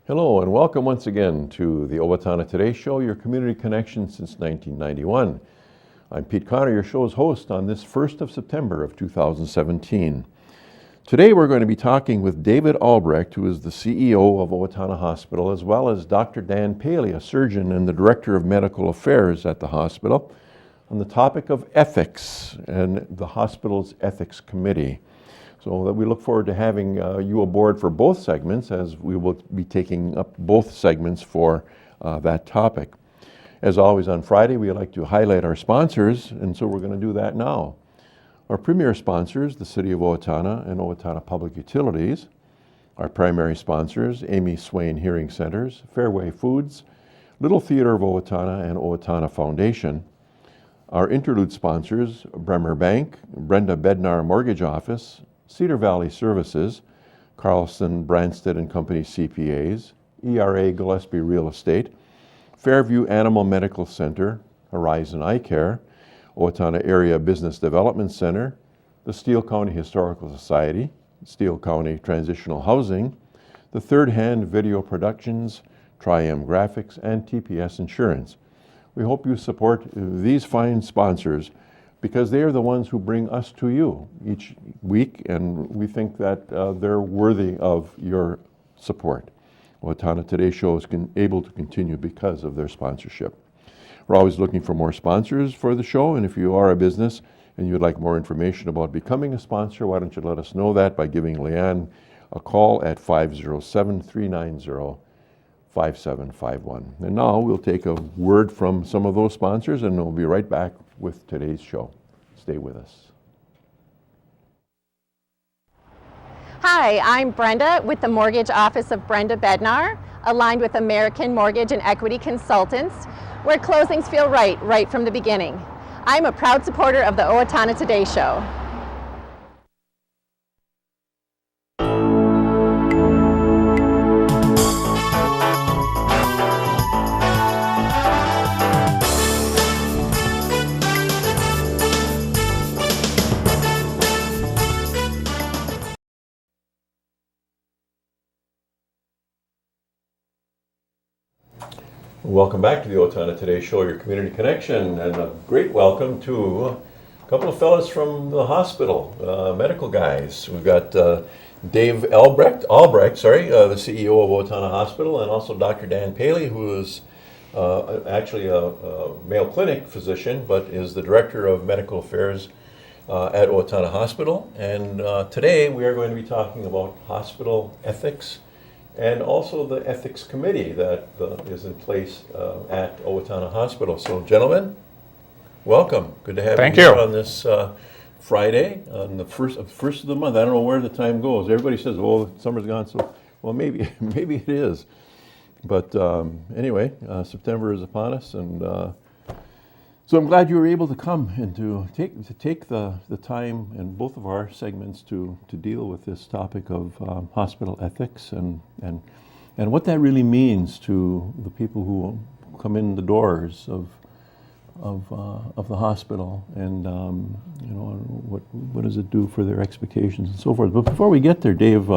Hello and welcome once again to the Owatonna Today Show, your community connection since 1991. I'm Pete Connor, your show's host on this 1st of September of 2017. Today we're going to be talking with David Albrecht, who is the CEO of Owatonna Hospital, as well as Dr. Dan Paley, a surgeon and the Director of Medical Affairs at the hospital, on the topic of ethics and the hospital's ethics committee. So that we look forward to having you aboard for both segments, as we will be taking up both segments for that topic. As always on Friday, we like to highlight our sponsors, and so we're going to do that now. Our premier sponsors, the City of Owatonna and Owatonna Public Utilities. Our primary sponsors, Amy Swain Hearing Centers, Fairway Foods, Little Theater of Owatonna, and Owatonna Foundation. Our interlude sponsors, Bremer Bank, Brenda Bednar Mortgage Office, Cedar Valley Services, Carlson Branstad and Company CPAs, ERA Gillespie Real Estate, Fairview Animal Medical Center, Horizon Eye Care, Owatonna Area Business Development Center, the Steele County Historical Society, Steele County Transitional Housing, the Third Hand Video Productions, Tri-M Graphics, and TPS Insurance. We hope you support these fine sponsors because they are the ones who bring us to you each week, and we think that they're worthy of your support. Owatonna Today Show is able to continue because of their sponsorship. We're always looking for more sponsors for the show, and if you are a business and you'd like more information about becoming a sponsor, why don't you let us know that by giving Leanne a call at 507-390-5751. And now we'll take a word from some of those sponsors, and we'll be right back with today's show. Stay with us. Hi, I'm Brenda with the Mortgage Office of Brenda Bednar, aligned with American Mortgage and Equity Consultants, where closings feel right from the beginning. I'm a proud supporter of the Owatonna Today Show. Welcome back to the Owatonna Today Show, your community connection, and a great welcome to a couple of fellas from the hospital, medical guys. We've got Dave Albrecht, the CEO of Owatonna Hospital, and also Dr. Dan Paley, who is actually a Mayo Clinic physician, but is the Director of Medical Affairs at Owatonna Hospital. And today we are going to be talking about hospital ethics and also the ethics committee that is in place at Owatonna Hospital. So, gentlemen, welcome. Good to have you here on this Friday, on the first of the month. I don't know where the time goes. Everybody says, "Oh, summer's gone." So, well, maybe it is. But anyway, September is upon us, and so I'm glad you were able to come and to take the time in both of our segments to deal with this topic of hospital ethics and what that really means to the people who come in the doors of the hospital, and what does it do for their expectations and so forth. But before we get there, Dave,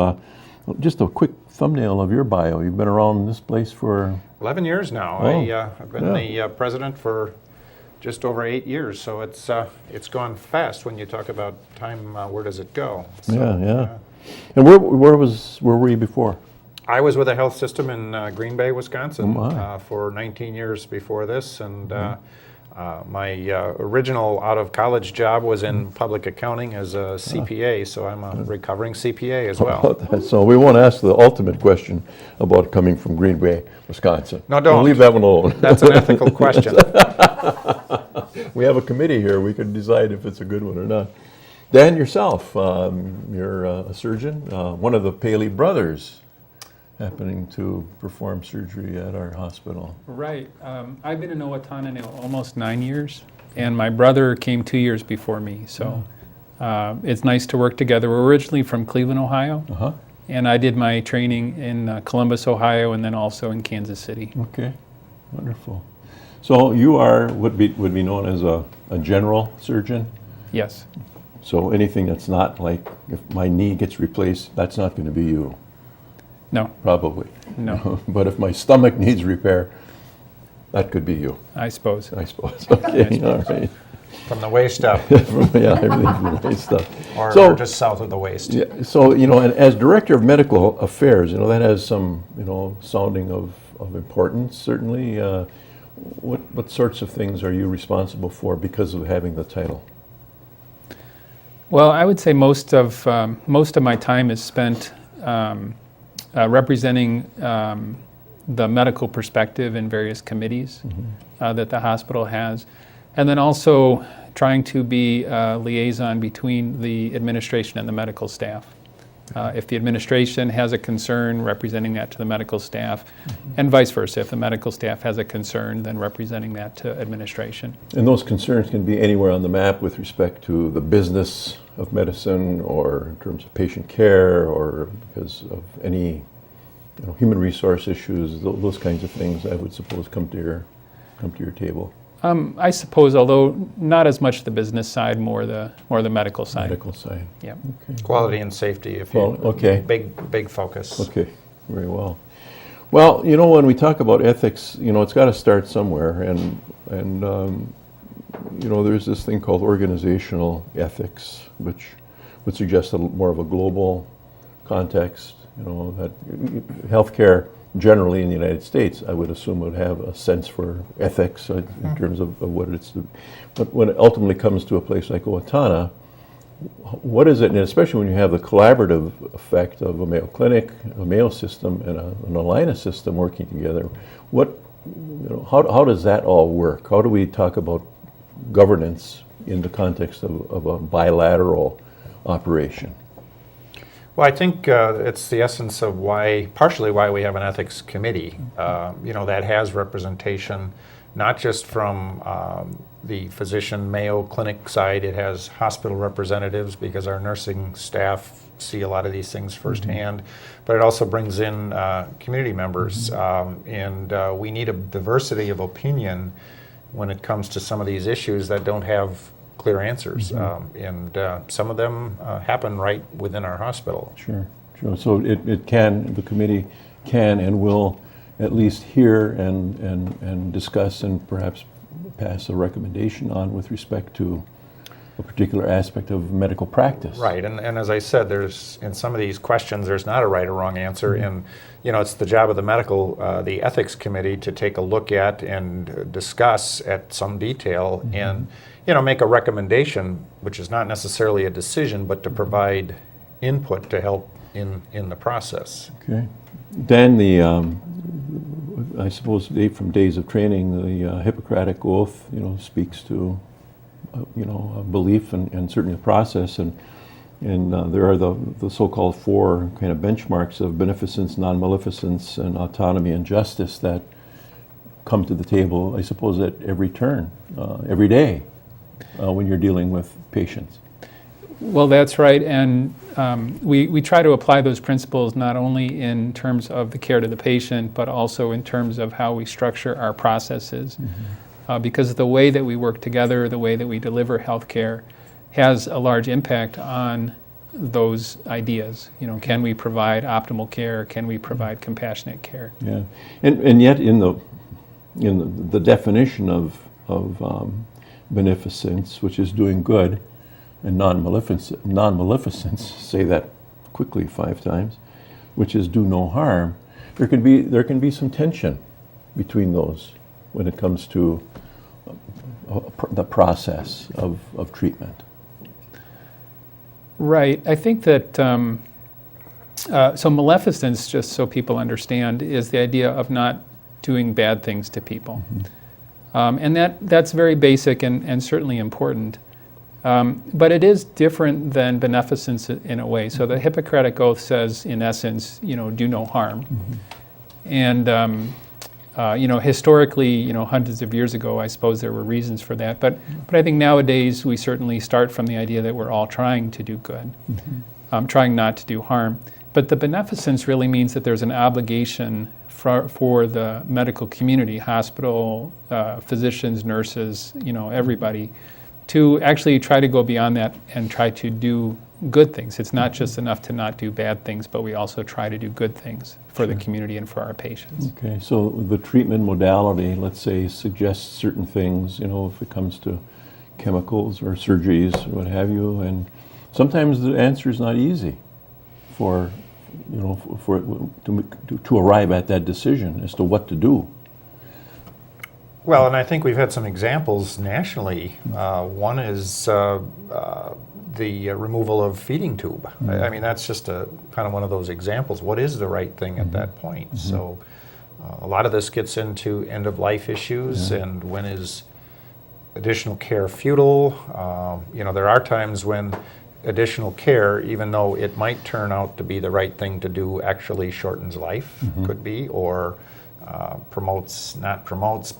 just a quick thumbnail of your bio. You've been around this place for 11 years now. Oh, I've been the president for just over 8 years, so it's gone fast when you talk about time. Where does it go? So, yeah. And where were you before? I was with a health system in Green Bay, Wisconsin, for 19 years before this, and my original out-of-college job was in public accounting as a CPA, so I'm a recovering CPA as well. So we won't ask the ultimate question about coming from Green Bay, Wisconsin. No, don't. We'll leave that one alone. That's an ethical question. We have a committee here. We can decide if it's a good one or not. Dan, yourself, you're a surgeon, one of the Paley brothers, happening to perform surgery at our hospital. Right. I've been in Owatonna now almost 9 years, and my brother came 2 years before me. So it's nice to work together. We're originally from Cleveland, Ohio, and I did my training in Columbus, Ohio, and then also in Kansas City. Okay, wonderful. So you are would be known as a general surgeon? Yes. So anything that's not like, if my knee gets replaced, that's not going to be you? No. Probably. No. But if my stomach needs repair, that could be you, I suppose. Okay, all right. From the waist up, Yeah, everything from the waist up. or just south of the waist. Yeah, so, and as Director of Medical Affairs, that has some, sounding of importance, certainly. What sorts of things are you responsible for because of having the title? Well, I would say most of my time is spent representing the medical perspective in various committees that the hospital has, and then also trying to be a liaison between the administration and the medical staff. If the administration has a concern, representing that to the medical staff, and vice versa. If the medical staff has a concern, then representing that to administration. And those concerns can be anywhere on the map with respect to the business of medicine, or in terms of patient care, or because of any human resource issues, those kinds of things, I would suppose, come to your table. I suppose, although not as much the business side, more the medical side. Medical side. Yeah. Okay. Quality and safety, Okay. Big focus. Okay, very well. Well, when we talk about ethics, it's got to start somewhere, and there's this thing called organizational ethics, which would suggest more of a global context. That healthcare generally in the United States, I would assume, would have a sense for ethics in terms of what it's. But when it ultimately comes to a place like Owatonna, what is it, and especially when you have the collaborative effect of a Mayo Clinic, a Mayo system, and an Allina system working together, how does that all work? How do we talk about governance in the context of a bilateral operation? Well, I think it's the essence of partially why we have an ethics committee, that has representation, not just from the physician Mayo Clinic side. It has hospital representatives because our nursing staff see a lot of these things firsthand, but it also brings in community members, and we need a diversity of opinion when it comes to some of these issues that don't have clear answers, and some of them happen right within our hospital. Sure. So the committee can and will at least hear and discuss and perhaps pass a recommendation on with respect to a particular aspect of medical practice. Right, and as I said, in some of these questions, there's not a right or wrong answer, and it's the job of the ethics committee to take a look at and discuss at some detail and make a recommendation, which is not necessarily a decision, but to provide input to help in the process. Okay. Dan, I suppose from days of training, the Hippocratic Oath, speaks to, a belief and certainly a process, and there are the so-called 4 kind of benchmarks of beneficence, non-maleficence, and autonomy and justice that come to the table, I suppose, at every turn, every day, when you're dealing with patients. Well, that's right, and we try to apply those principles not only in terms of the care to the patient, but also in terms of how we structure our processes. Because the way that we work together, the way that we deliver healthcare, has a large impact on those ideas. Can we provide optimal care? Can we provide compassionate care? Yeah, and yet in the definition of beneficence, which is doing good, and non-maleficence, say that quickly 5 times, which is do no harm, there can be some tension between those when it comes to the process of treatment. Right. I think that so maleficence, just so people understand, is the idea of not doing bad things to people. And that's very basic and certainly important. But it is different than beneficence in a way. So the Hippocratic Oath says, in essence, do no harm. And historically, hundreds of years ago, I suppose there were reasons for that. But I think nowadays we certainly start from the idea that we're all trying to do good, trying not to do harm. But the beneficence really means that there's an obligation for the medical community, hospital, physicians, nurses, everybody, to actually try to go beyond that and try to do good things. It's not just enough to not do bad things, but we also try to do good things for the community and for our patients. Okay, so the treatment modality, let's say, suggests certain things, if it comes to chemicals or surgeries or what have you, and sometimes the answer is not easy to arrive at that decision as to what to do. Well, and I think we've had some examples nationally. One is the removal of feeding tube. I mean, that's just a kind of one of those examples. What is the right thing at that point? So a lot of this gets into end-of-life issues, and when is additional care futile? There are times when additional care, even though it might turn out to be the right thing to do, actually shortens life, could be, or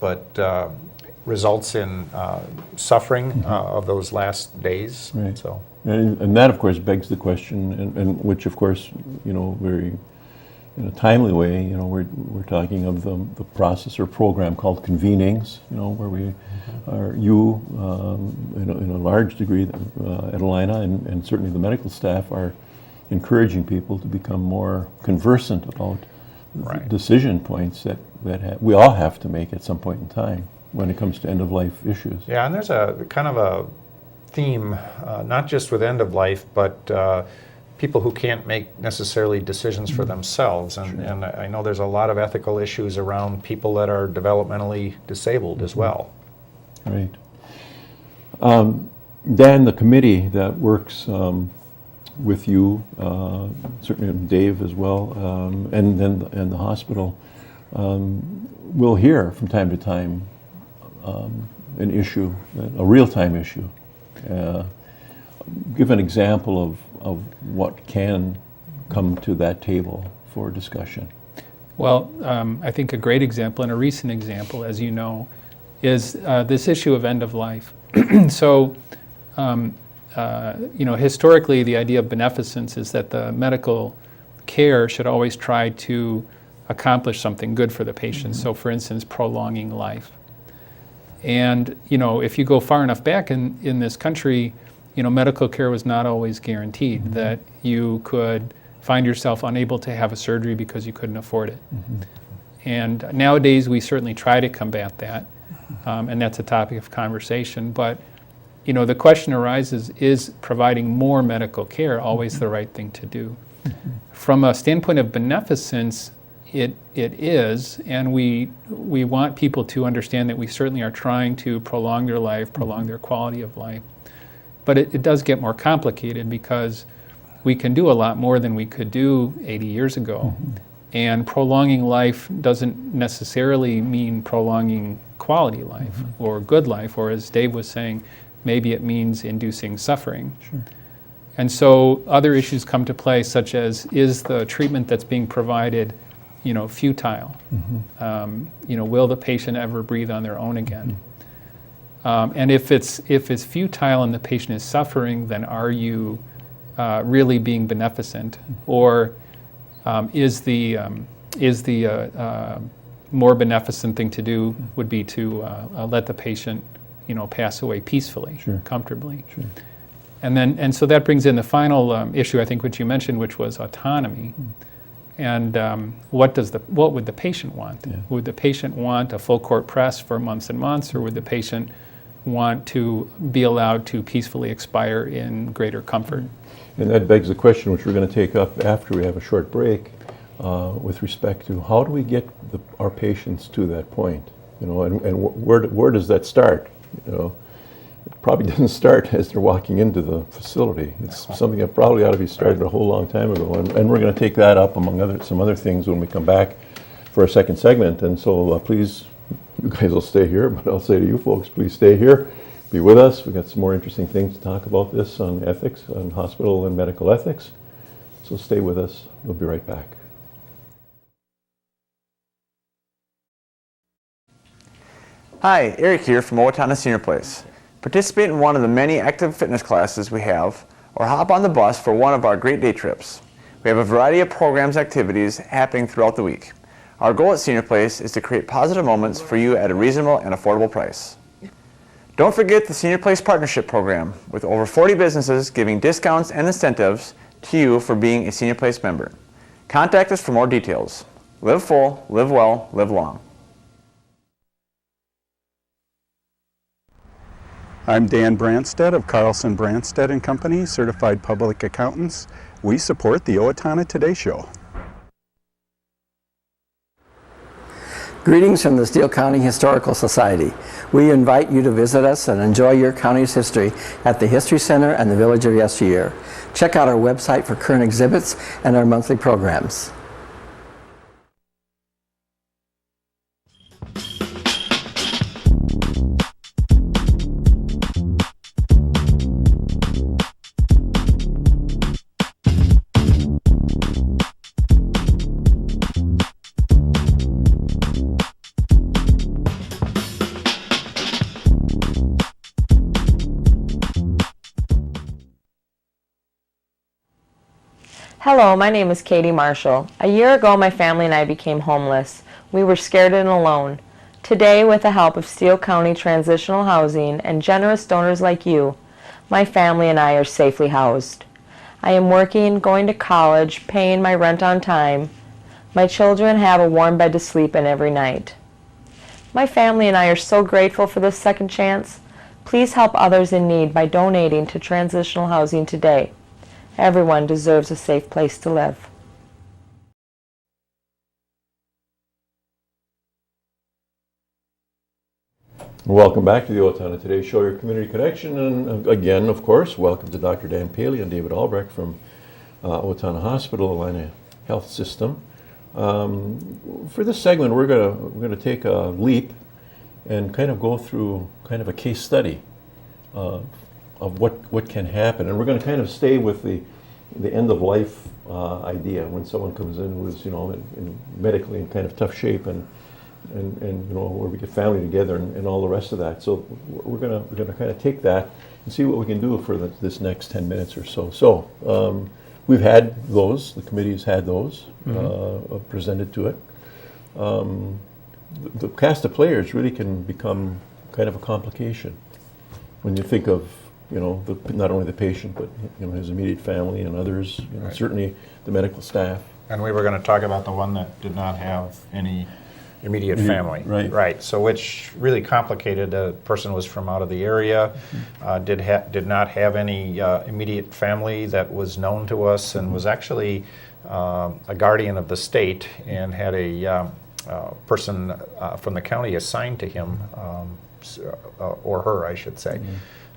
but results in suffering of those last days. Right. So, and that, of course, begs the question, and which, of course, very in a timely way, we're talking of the process or program called convenings, where we are, in a large degree at Allina, and certainly the medical staff are encouraging people to become more conversant about decision points that we all have to make at some point in time when it comes to end-of-life issues. Yeah, and there's a kind of a theme, not just with end-of-life, but people who can't make necessarily decisions for themselves. And I know there's a lot of ethical issues around people that are developmentally disabled as well. Right. Dan, the committee that works with you, certainly Dave as well, and the hospital, will hear from time to time an issue, a real-time issue. Give an example of what can come to that table for discussion. Well, I think a great example, and a recent example, as you know, is this issue of end of life. So, historically, the idea of beneficence is that the medical care should always try to accomplish something good for the patient. So, for instance, prolonging life. And, if you go far enough back in this country, medical care was not always guaranteed, that you could find yourself unable to have a surgery because you couldn't afford it. And nowadays, we certainly try to combat that, and that's a topic of conversation. But, the question arises, is providing more medical care always the right thing to do? From a standpoint of beneficence, it is, and we want people to understand that we certainly are trying to prolong their life, prolong their quality of life. But it does get more complicated because we can do a lot more than we could do 80 years ago. And prolonging life doesn't necessarily mean prolonging quality life or good life, or as Dave was saying, maybe it means inducing suffering. Sure. And so other issues come to play, such as, is the treatment that's being provided futile? Will the patient ever breathe on their own again? And if it's futile and the patient is suffering, then are you really being beneficent, or is the more beneficent thing to do would be to let the patient pass away peacefully, comfortably? Sure. And so that brings in the final issue, I think, which you mentioned, which was autonomy. And what would the patient want? Yeah. Would the patient want a full court press for months and months, or would the patient want to be allowed to peacefully expire in greater comfort? And that begs the question, which we're going to take up after we have a short break, with respect to how do we get our patients to that point? And where does that start? It probably doesn't start as they're walking into the facility. It's something that probably ought to be started a whole long time ago. And we're going to take that up among some other things when we come back for a second segment. And so please, you guys will stay here, but I'll say to you folks, please stay here. Be with us. We've got some more interesting things to talk about this on ethics, on hospital and medical ethics. So stay with us. We'll be right back. Hi, Eric here from Owatonna Senior Place. Participate in one of the many active fitness classes we have, or hop on the bus for one of our great day trips. We have a variety of programs and activities happening throughout the week. Our goal at Senior Place is to create positive moments for you at a reasonable and affordable price. Don't forget the Senior Place Partnership Program, with over 40 businesses giving discounts and incentives to you for being a Senior Place member. Contact us for more details. Live full, live well, live long. I'm Dan Branstead of Carlson Branstead & Company, Certified Public Accountants. We support the Owatonna Today Show. Greetings from the Steele County Historical Society. We invite you to visit us and enjoy your county's history at the History Center and the Village of Yesteryear. Check out our website for current exhibits and our monthly programs. Hello, my name is Katie Marshall. A year ago, my family and I became homeless. We were scared and alone. Today, with the help of Steele County Transitional Housing and generous donors like you, my family and I are safely housed. I am working, going to college, paying my rent on time. My children have a warm bed to sleep in every night. My family and I are so grateful for this second chance. Please help others in need by donating to transitional housing today. Everyone deserves a safe place to live. Welcome back to the Owatonna Today Show, your community connection. And again, of course, welcome to Dr. Dan Paley and David Albrecht from Owatonna Hospital, Allina Health System. For this segment, we're gonna take a leap and kind of go through kind of a case study of what can happen, and we're going to kind of stay with the end of life idea when someone comes in who's in medically in kind of tough shape and where we get family together and all the rest of that. So we're gonna kind of take that and see what we can do for this next 10 minutes or so. So we've had those. The committee's had those presented to it. The cast of players really can become kind of a complication when you think of not only the patient, but his immediate family and others, right. Certainly the medical staff. And we were going to talk about the one that did not have any immediate family. Right. So which really complicated. The person was from out of the area, did not have any immediate family that was known to us, and was actually a guardian of the state and had a person from the county assigned to him, or her, I should say.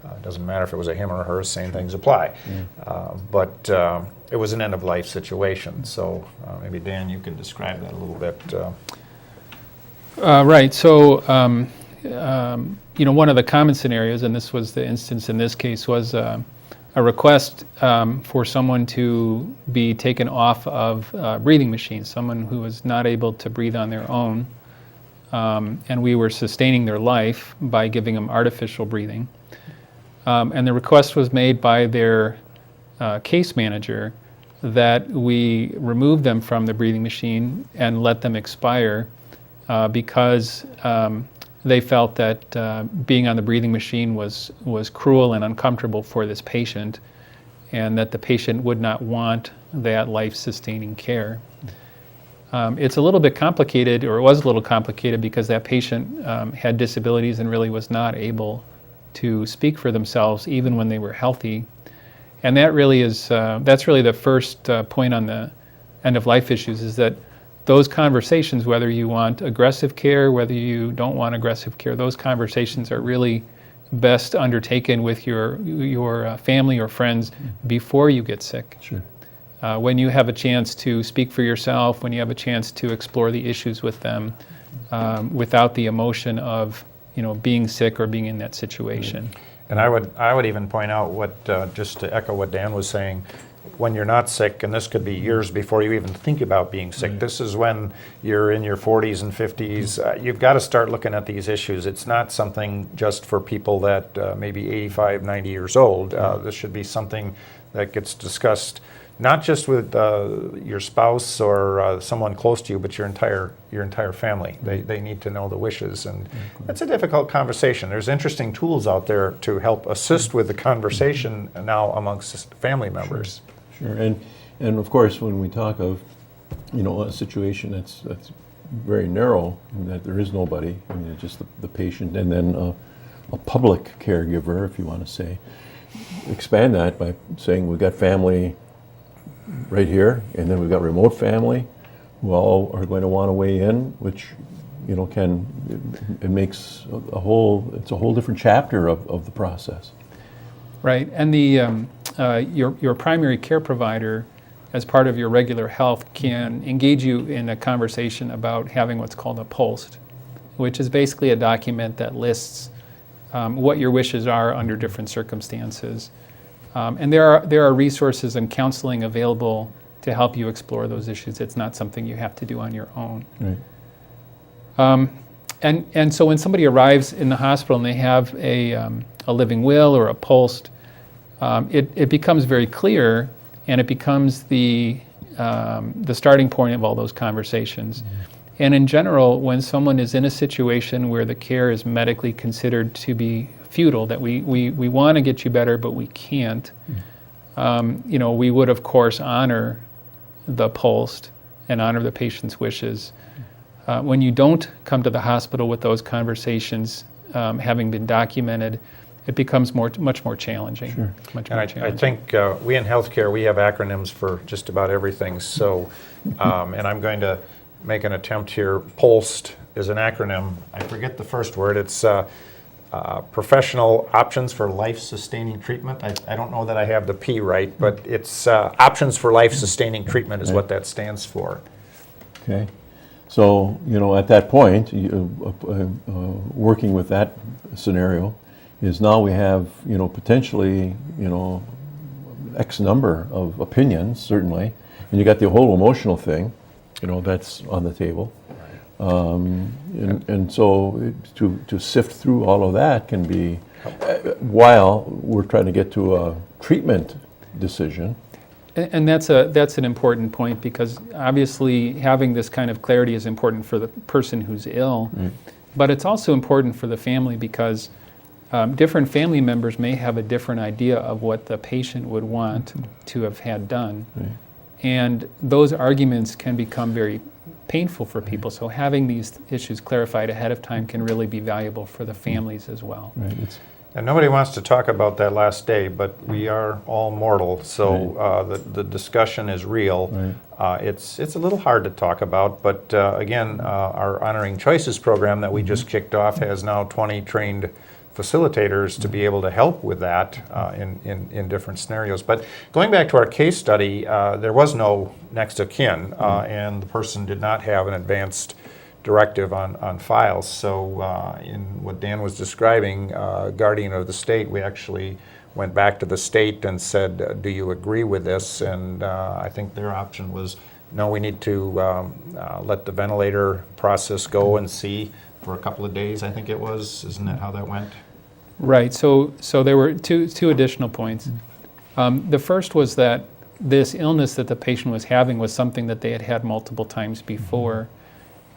It doesn't matter if it was a him or a her, same things apply. But it was an end-of-life situation. So maybe, Dan, you can describe that a little bit. Right. So, one of the common scenarios, and this was the instance in this case, was a request for someone to be taken off of breathing machines, someone who was not able to breathe on their own. And we were sustaining their life by giving them artificial breathing. And the request was made by their case manager that we remove them from the breathing machine and let them expire because they felt that being on the breathing machine was cruel and uncomfortable for this patient, and that the patient would not want that life-sustaining care. It's a little bit complicated, or it was a little complicated, because that patient had disabilities and really was not able to speak for themselves even when they were healthy. And that really is, that's really the first point on the end-of-life issues, is that those conversations, whether you want aggressive care, whether you don't want aggressive care, those conversations are really best undertaken with your family or friends before you get sick. Sure. When you have a chance to speak for yourself, when you have a chance to explore the issues with them, without the emotion of being sick or being in that situation. And I would even point out just to echo what Dan was saying, when you're not sick, and this could be years before you even think about being sick, this is when you're in your 40s and 50s, you've got to start looking at these issues. It's not something just for people that maybe 85, 90 years old. This should be something that gets discussed not just with your spouse or someone close to you, but your entire family. They need to know the wishes, and that's a difficult conversation. There's interesting tools out there to help assist with the conversation now amongst family members. Sure. And of course, when we talk of, a situation that's very narrow, in that there is nobody, just the patient, and then a public caregiver, if you want to say, expand that by saying we've got family right here, and then we've got remote family who all are going to want to weigh in, which it makes it's a whole different chapter of the process. Right, and your primary care provider, as part of your regular health, can engage you in a conversation about having what's called a POST, which is basically a document that lists what your wishes are under different circumstances. And there are resources and counseling available to help you explore those issues. It's not something you have to do on your own. Right. And so when somebody arrives in the hospital and they have a living will or a POST, it becomes very clear, and it becomes the starting point of all those conversations. And in general, when someone is in a situation where the care is medically considered to be futile, that we want to get you better, but we can't, we would, of course, honor the POST and honor the patient's wishes. When you don't come to the hospital with those conversations having been documented, it becomes much more challenging. Sure. I think we in healthcare, we have acronyms for just about everything. So, and I'm going to make an attempt here. POST is an acronym. I forget the first word. It's Professional Options for Life-Sustaining Treatment. I don't know that I have the P right, but it's Options for Life-Sustaining Treatment is what that stands for. Okay. So, at that point, working with that scenario, is now we have, potentially, X number of opinions, certainly, and you got the whole emotional thing, that's on the table. And so to sift through all of that can be, while we're trying to get to a treatment decision. And that's an important point, because obviously having this kind of clarity is important for the person who's ill, but it's also important for the family, because different family members may have a different idea of what the patient would want to have had done. And those arguments can become very painful for people. So having these issues clarified ahead of time can really be valuable for the families as well. Right. And nobody wants to talk about that last day, but we are all mortal, so the discussion is real. Right. It's a little hard to talk about, but again, our Honoring Choices program that we just kicked off has now 20 trained facilitators to be able to help with that in different scenarios. But going back to our case study, there was no next of kin, and the person did not have an advanced directive on files. So in what Dan was describing, guardian of the state, we actually went back to the state and said, do you agree with this? And I think their option was, no, we need to let the ventilator process go and see for a couple of days, I think it was. Isn't that how that went? Right. So there were two additional points. The first was that this illness that the patient was having was something that they had had multiple times before.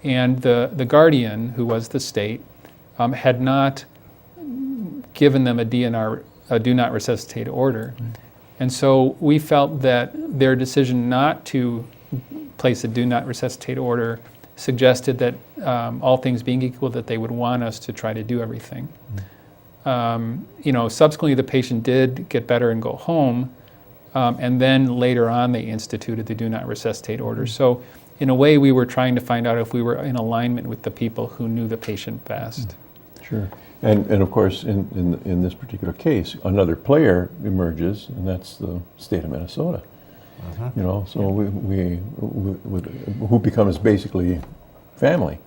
And the guardian, who was the state, had not given them a do not resuscitate order. And so we felt that their decision not to place a do not resuscitate order suggested that all things being equal, that they would want us to try to do everything. Subsequently the patient did get better and go home, and then later on they instituted the do not resuscitate order. So in a way we were trying to find out if we were in alignment with the people who knew the patient best. Sure. And of course in this particular case, another player emerges, and that's the state of Minnesota. So we who becomes basically family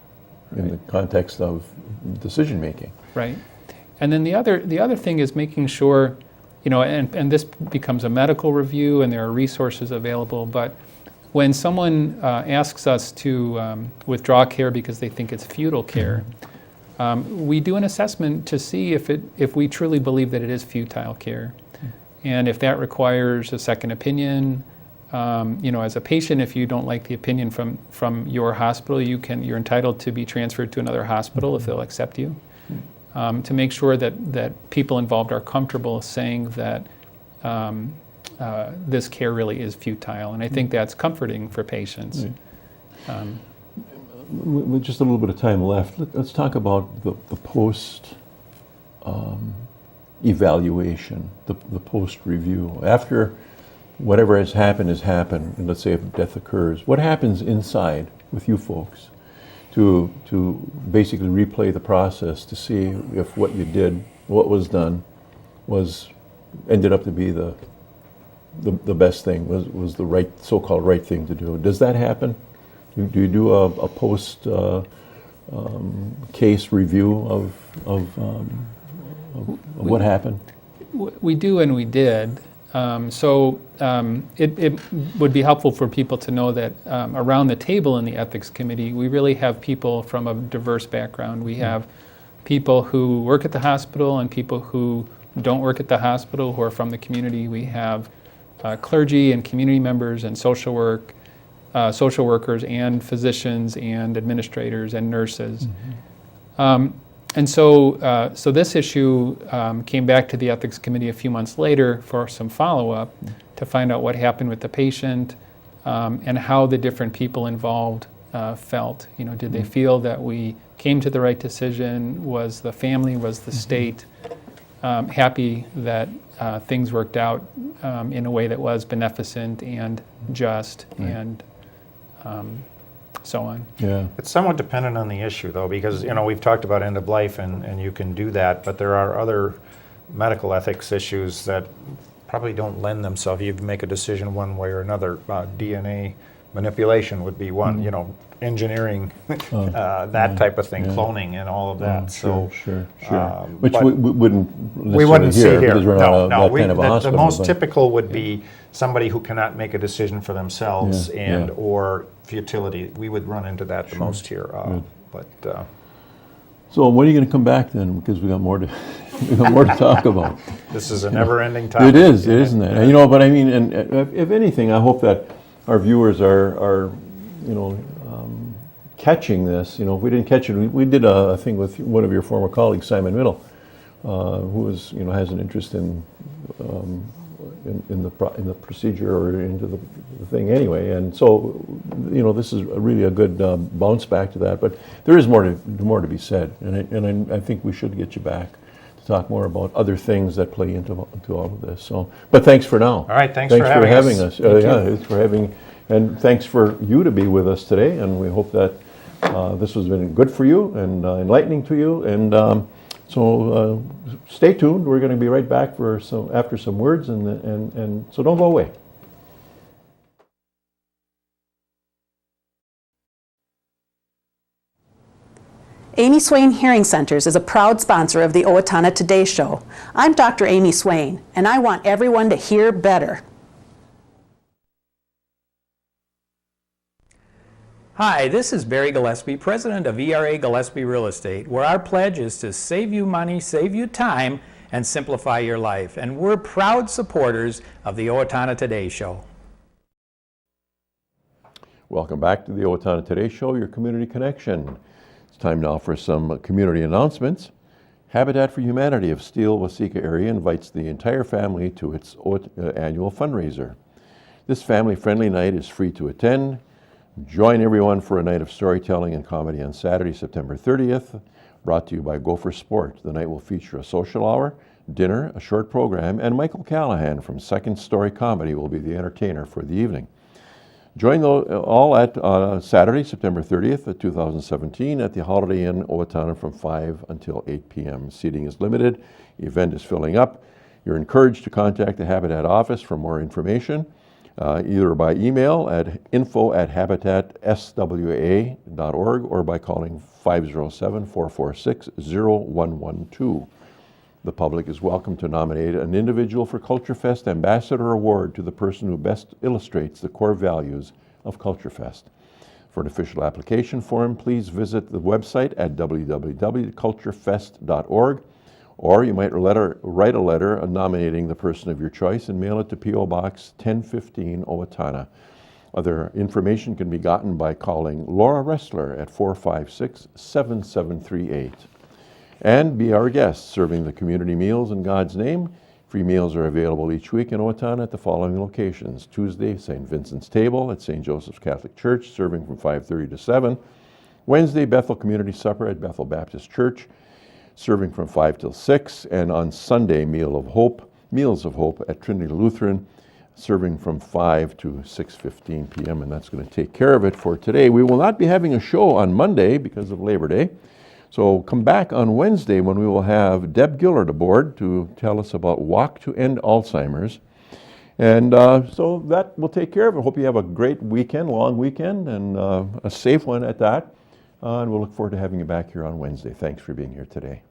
in the context of decision making. Right. And then the other thing is making sure, and this becomes a medical review, and there are resources available, but when someone asks us to withdraw care because they think it's futile care, we do an assessment to see if we truly believe that it is futile care. And if that requires a second opinion, As a patient, if you don't like the opinion from your hospital, you're entitled to be transferred to another hospital if they'll accept you. To make sure that people involved are comfortable saying that this care really is futile, and I think that's comforting for patients. With just a little bit of time left, let's talk about the post evaluation, the post review. After whatever has happened, and let's say if death occurs, what happens inside with you folks to basically replay the process to see if what you did, what was done, ended up to be the best thing, was the right, so-called right thing to do? Does that happen? Do you do a post case review of what happened? We do, and we did. It would be helpful for people to know that around the table in the ethics committee, we really have people from a diverse background. We have people who work at the hospital and people who don't work at the hospital who are from the community. We have clergy and community members and social workers and physicians and administrators and nurses. So this issue came back to the ethics committee a few months later for some follow-up to find out what happened with the patient and how the different people involved felt. Did they feel that we came to the right decision? Was the family, was the state happy that things worked out in a way that was beneficent and just and so on. Yeah. It's somewhat dependent on the issue, though, because we've talked about end of life, and you can do that, but there are other medical ethics issues that probably don't lend themselves. You make a decision one way or another. DNA manipulation would be one. Engineering, that type of thing, cloning, and all of that. Sure. Which we wouldn't see here because we're not that kind of a hospital. The most typical would be somebody who cannot make a decision for themselves or futility. We would run into that the most here. So when are you going to come back then? Because we got more to talk about. This is a never-ending topic. It is, isn't it? But I mean, and if anything, I hope that our viewers are catching this. If we didn't catch it, we did a thing with one of your former colleagues, Simon Middle, who is has an interest in the procedure or into the thing anyway. And so this is really a good bounce back to that. But there is more to be said, and I think we should get you back to talk more about other things that play into all of this. So, but thanks for now. All right, thanks for having us. Thanks for having. And thanks for you to be with us today, and we hope that this has been good for you and enlightening to you. And so stay tuned. We're going to be right back after some words, and so don't go away. Amy Swain Hearing Centers is a proud sponsor of the Owatonna Today Show. I'm Dr. Amy Swain, and I want everyone to hear better. Hi, this is Barry Gillespie, president of ERA Gillespie Real Estate, where our pledge is to save you money, save you time, and simplify your life. And we're proud supporters of the Owatonna Today Show. Welcome back to the Owatonna Today Show, your community connection. It's time now for some community announcements. Habitat for Humanity of Steele-Waseca area invites the entire family to its annual fundraiser. This family-friendly night is free to attend. Join everyone for a night of storytelling and comedy on Saturday, September 30th, brought to you by Gopher Sport. The night will feature a social hour, dinner, a short program, and Michael Callahan from Second Story Comedy will be the entertainer for the evening. Join all at Saturday, September 30th, 2017 at the Holiday Inn, Owatonna from 5 until 8 p.m. Seating is limited. The event is filling up. You're encouraged to contact the Habitat office for more information. Either by email at info@habitatswa.org or by calling 507-446-0112. The public is welcome to nominate an individual for Culture Fest Ambassador Award to the person who best illustrates the core values of Culture Fest. For an official application form, please visit the website at www.culturefest.org Or you might write a letter nominating the person of your choice and mail it to P.O. Box 1015, Owatonna. Other information can be gotten by calling Laura Ressler at 456-7738. And be our guest, serving the community meals in God's name. Free meals are available each week in Owatonna at the following locations. Tuesday, St. Vincent's Table at St. Joseph's Catholic Church, serving from 5:30 to 7. Wednesday, Bethel Community Supper at Bethel Baptist Church, serving from 5 till 6. And on Sunday, Meals of Hope at Trinity Lutheran, serving from 5 to 6:15 p.m. And that's going to take care of it for today. We will not be having a show on Monday because of Labor Day. So come back on Wednesday when we will have Deb Gillard aboard to tell us about Walk to End Alzheimer's. And so that will take care of it. Hope you have a great weekend, long weekend, and a safe one at that. And we'll look forward to having you back here on Wednesday. Thanks for being here today.